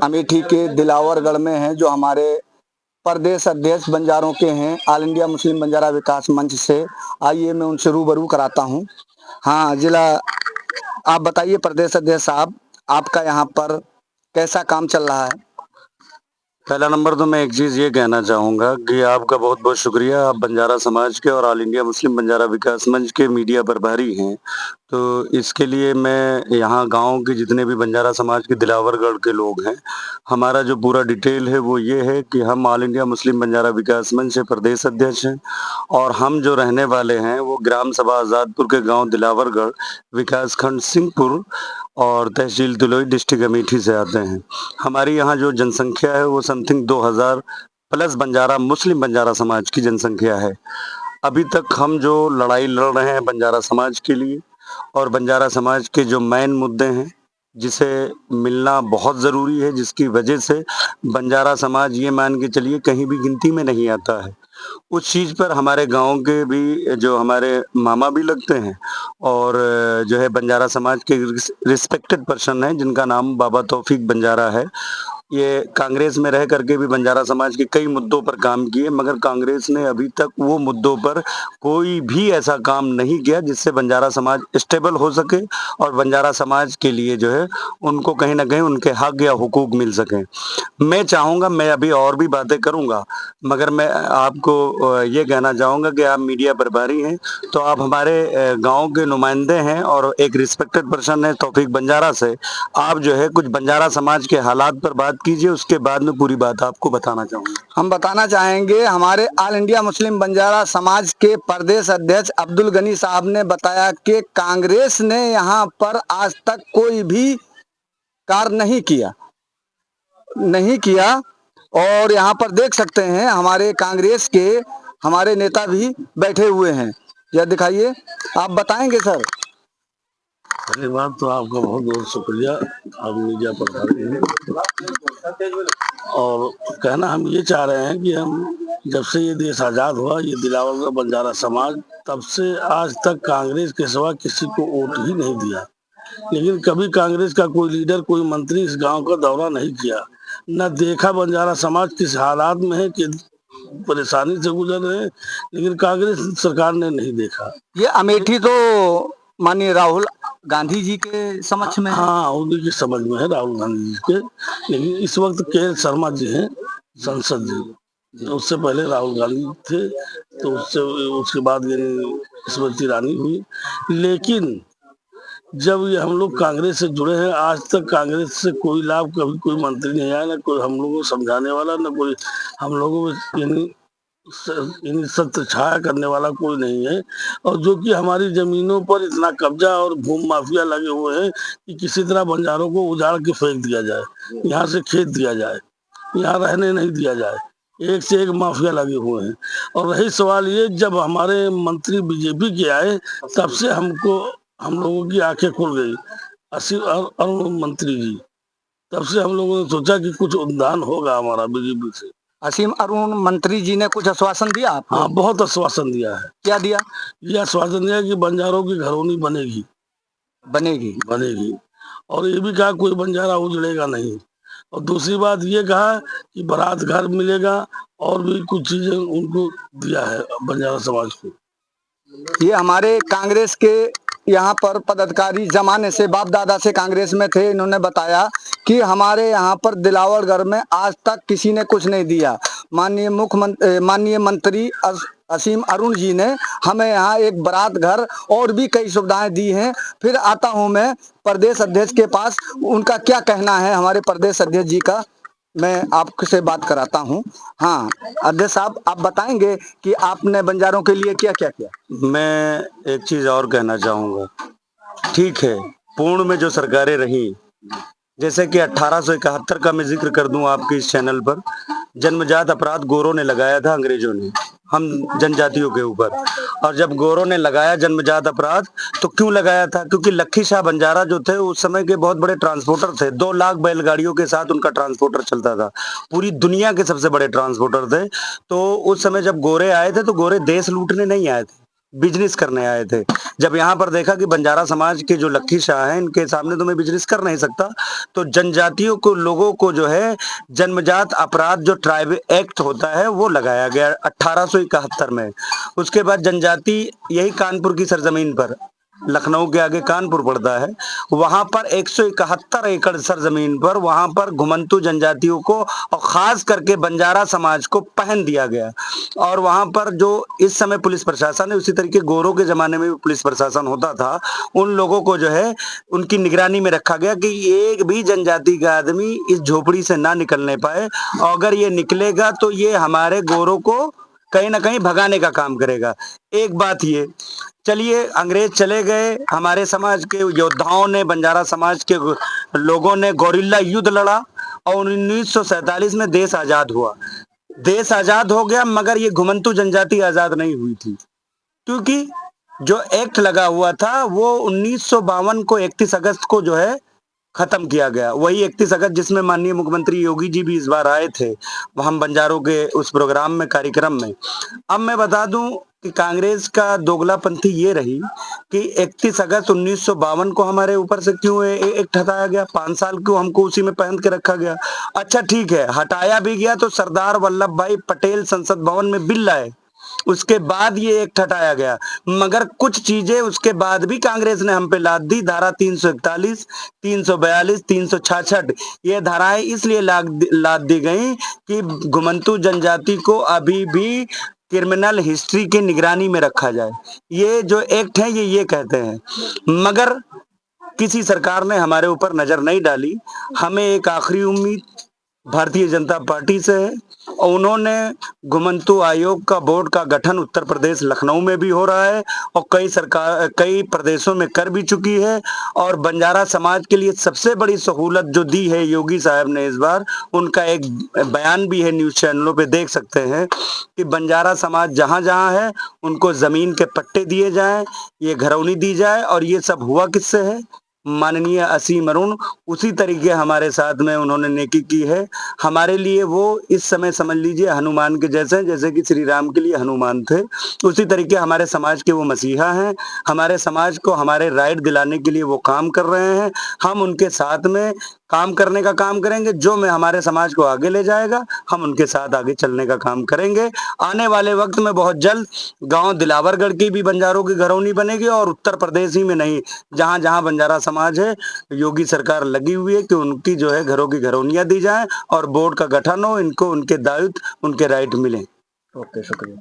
अमेठी के दिलावरगढ़ में हैं, जो हमारे प्रदेश अध्यक्ष बंजारों के हैं, ऑल इंडिया मुस्लिम बंजारा विकास मंच से। आइए मैं उनसे रूबरू कराता हूँ। हाँ जिला, आप बताइए प्रदेश अध्यक्ष साहब, आपका यहाँ पर कैसा काम चल रहा है? पहला नंबर तो मैं एक चीज़ ये कहना चाहूँगा कि आपका बहुत-बहुत शुक्रिया। आप बंजारा समाज के और ऑल इंडिया मुस्लिम बंजारा विकास मंच के मीडिया प्रभारी हैं। तो इसके लिए मैं यहाँ गाँव के जितने भी बंजारा समाज के दिलावरगढ़ के लोग हैं, हमारा जो पूरा डिटेल है वो ये है कि हम ऑल इंडिया मुस्लिम बंजारा विकास मंच से प्रदेश अध्यक्ष हैं और हम जो रहने वाले हैं वो ग्राम सभा आज़ादपुर के गाँव दिलावरगढ़, विकासखंड सिंहपुर और तहसील तुलोई, डिस्ट्रिक्ट अमेठी से आते हैं। हमारी यहाँ जो जनसंख्या है वो समथिंग 2000 प्लस बंजारा मुस्लिम बंजारा समाज की जनसंख्या है। अभी तक हम जो लड़ाई लड़ रहे हैं बंजारा समाज के लिए और बंजारा समाज के जो मेन मुद्दे हैं जिसे मिलना बहुत ज़रूरी है, जिसकी वजह से बंजारा समाज ये मान के चलिए कहीं भी गिनती में नहीं आता है। उस चीज़ पर हमारे गाँव के भी जो हमारे मामा भी लगते हैं और जो है बंजारा समाज के रिस्पेक्टेड पर्सन हैं जिनका नाम बाबा तौफीक बंजारा है। ये कांग्रेस में रह करके भी बंजारा समाज के कई मुद्दों पर काम किए, मगर कांग्रेस ने अभी तक वो मुद्दों पर कोई भी ऐसा काम नहीं किया जिससे बंजारा समाज स्टेबल हो सके और बंजारा समाज के लिए जो है उनको कहीं ना कहीं उनके हक या हुकूक मिल सकें। मैं चाहूँगा, मैं अभी और भी बातें करूँगा, मगर मैं आपको ये कहना चाहूँगा कि आप मीडिया प्रभारी हैं तो आप हमारे गाँव के नुमाइंदे हैं और एक रिस्पेक्टेड पर्सन है तौफीक बंजारा से आप जो है कुछ बंजारा समाज के हालात पर बात कीजिए, उसके बाद में पूरी बात आपको बताना चाहूँगा। हम बताना चाहेंगे, हमारे ऑल इंडिया मुस्लिम बंजारा समाज के प्रदेश अध्यक्ष अब्दुल गनी साहब ने बताया कि कांग्रेस ने यहाँ पर आज तक कोई भी कार्य नहीं किया और यहाँ पर देख सकते हैं हमारे कांग्रेस के हमारे नेता भी बैठे हुए हैं। यह दिखाइए, आप बताएंगे सर। पहली बात तो आपका बहुत बहुत शुक्रिया, आप मीडिया प्रभारी हैं। और कहना हम ये चाह रहे हैं कि हम जब से ये देश आज़ाद हुआ, ये दिलावरगढ़ बंजारा समाज तब से आज तक कांग्रेस के सिवा किसी को वोट ही नहीं दिया। लेकिन कभी कांग्रेस का कोई लीडर, कोई मंत्री इस गांव का दौरा नहीं किया, न देखा बंजारा समाज किस हालात में है, कि परेशानी से गुजर रहे हैं, लेकिन कांग्रेस सरकार ने नहीं देखा। ये अमेठी तो माननीय राहुल गांधी जी के समक्ष में है। हाँ, उन्हीं की समझ में है, राहुल गांधी जी के। लेकिन इस वक्त के शर्मा जी हैं संसद जी, उससे पहले राहुल गांधी थे, तो उसके बाद स्मृति ईरानी हुई। लेकिन जब ये हम लोग कांग्रेस से जुड़े हैं, आज तक कांग्रेस से कोई लाभ कभी कोई मंत्री नहीं आया, ना कोई हम लोगों को समझाने वाला, ना कोई हम लोगों को सत्य छाया करने वाला कोई नहीं है। और जो कि हमारी जमीनों पर इतना कब्जा और भूमि माफिया लगे हुए हैं कि किसी तरह बंजारों को उजाड़ के फेंक दिया जाए, यहाँ से खेत दिया जाए, यहाँ रहने नहीं दिया जाए, एक से एक माफिया लगे हुए हैं। और रही सवाल ये, जब हमारे मंत्री बीजेपी के आए तब से हम लोगों की आंखें खुल गई। अरुण मंत्री जी, तब से हम लोगों ने सोचा कि कुछ उद्यान होगा हमारा बीजेपी से। असीम अरुण मंत्री जी ने कुछ आश्वासन दिया आपको? हाँ, बहुत आश्वासन दिया है। क्या दिया? ये आश्वासन दिया कि बंजारों की घरौनी बनेगी और ये भी कहा कोई बंजारा उजड़ेगा नहीं। और दूसरी बात ये कहा कि बारात घर मिलेगा और भी कुछ चीजें उनको दिया है बंजारा समाज को। ये हमारे कांग्रेस के यहाँ पर पदाधिकारी जमाने से, बाप दादा से कांग्रेस में थे, इन्होंने बताया कि हमारे यहाँ पर दिलावरगढ़ में आज तक किसी ने कुछ नहीं दिया। माननीय मंत्री असीम अरुण जी ने हमें यहाँ एक बारात घर और भी कई सुविधाएं दी हैं। फिर आता हूँ मैं प्रदेश अध्यक्ष के पास, उनका क्या कहना है हमारे प्रदेश अध्यक्ष जी का, मैं आपसे बात कराता हूँ। हाँ अध्यक्ष साहब, आप बताएंगे कि आपने बंजारों के लिए क्या क्या किया? मैं एक चीज़ और कहना चाहूँगा। ठीक है, पूर्ण में जो सरकारें रही, जैसे कि 1871 का मैं जिक्र कर दूं आपके इस चैनल पर, जन्मजात अपराध गोरों ने लगाया था, अंग्रेजों ने हम जनजातियों के ऊपर। और जब गोरों ने लगाया जन्मजात अपराध, तो क्यों लगाया था? क्योंकि लखी शाह बंजारा जो थे उस समय के बहुत बड़े ट्रांसपोर्टर थे। 2 लाख बैलगाड़ियों के साथ उनका ट्रांसपोर्टर चलता था, पूरी दुनिया के सबसे बड़े ट्रांसपोर्टर थे। तो उस समय जब गोरे आए थे तो गोरे देश लूटने नहीं आए थे, बिजनेस करने आए थे। जब यहाँ पर देखा कि बंजारा समाज के जो लक्की शाह हैं, इनके सामने तो मैं बिजनेस कर नहीं सकता, तो जनजातियों को, लोगों को जो है जन्मजात अपराध जो ट्राइब एक्ट होता है वो लगाया गया 1871 में। उसके बाद जनजाति यही कानपुर की सरजमीन पर, लखनऊ के आगे कानपुर पड़ता है, वहां पर 171 एकड़ सरजमीन पर वहां पर घुमंतू जनजातियों को और खास करके बंजारा समाज को पहन दिया गया। और वहां पर जो इस समय पुलिस प्रशासन है, उसी तरीके गोरों के जमाने में भी पुलिस प्रशासन होता था, उन लोगों को जो है उनकी निगरानी में रखा गया कि एक भी जनजाति का आदमी इस झोपड़ी से ना निकलने पाए, और अगर ये निकलेगा तो ये हमारे गोरों को कहीं ना कहीं भगाने का काम करेगा। एक बात ये, चलिए अंग्रेज चले गए, हमारे समाज के योद्धाओं ने, बंजारा समाज के लोगों ने गोरिल्ला युद्ध लड़ा और 1947 में देश आजाद हुआ। देश आजाद हो गया, मगर ये घुमंतू जनजाति आजाद नहीं हुई थी, क्योंकि जो एक्ट लगा हुआ था वो 1952 को 31 अगस्त को जो है खत्म किया गया। वही 31 अगस्त जिसमें माननीय मुख्यमंत्री योगी जी भी इस बार आए थे, हम बंजारों के उस प्रोग्राम में, कार्यक्रम में। अब मैं बता दूं कि कांग्रेस का दोगलापंथी ये रही कि 31 अगस्त 1952 को हमारे ऊपर से क्यों एक्ट हटाया गया, 5 साल क्यों हमको उसी में पहन के रखा गया। अच्छा ठीक है, हटाया भी गया तो सरदार वल्लभ भाई पटेल संसद भवन में बिल लाए, उसके बाद ये एक्ट हटाया गया, मगर कुछ चीजें उसके बाद भी कांग्रेस ने हम पे लाद दी। धारा 341, 342, 366 ये धाराएं इसलिए लाद दी गई कि घुमंतू जनजाति को अभी भी क्रिमिनल हिस्ट्री की निगरानी में रखा जाए। ये जो एक्ट है ये कहते हैं, मगर किसी सरकार ने हमारे ऊपर नजर नहीं डाली। हमें एक आखिरी उम्मीद भारतीय जनता पार्टी से है, और उन्होंने घुमंतू आयोग का बोर्ड का गठन उत्तर प्रदेश लखनऊ में भी हो रहा है और कई प्रदेशों में कर भी चुकी है। और बंजारा समाज के लिए सबसे बड़ी सहूलत जो दी है योगी साहब ने इस बार, उनका एक बयान भी है, न्यूज चैनलों पे देख सकते हैं कि बंजारा समाज जहां जहां है उनको जमीन के पट्टे दिए जाएं, ये घरौनी दी जाए। और ये सब हुआ किससे है? माननीय असीम अरुण उसी तरीके हमारे साथ में उन्होंने नेकी की है। हमारे लिए वो इस समय समझ लीजिए हनुमान के जैसे, जैसे कि श्री राम के लिए हनुमान थे, उसी तरीके हमारे समाज के वो मसीहा हैं। हमारे समाज को हमारे राइट दिलाने के लिए वो काम कर रहे हैं। हम उनके साथ में काम करने का काम करेंगे, जो में हमारे समाज को आगे ले जाएगा, हम उनके साथ आगे चलने का काम करेंगे। आने वाले वक्त में बहुत जल्द गांव दिलावरगढ़ की भी बंजारों की घरौनी बनेगी, और उत्तर प्रदेश ही में नहीं, जहां जहां बंजारा समाज है, योगी सरकार लगी हुई है कि उनकी जो है घरों की घरौनियां दी जाए और बोर्ड का गठन हो, इनको उनके दायित्व, उनके राइट मिले। ओके, शुक्रिया।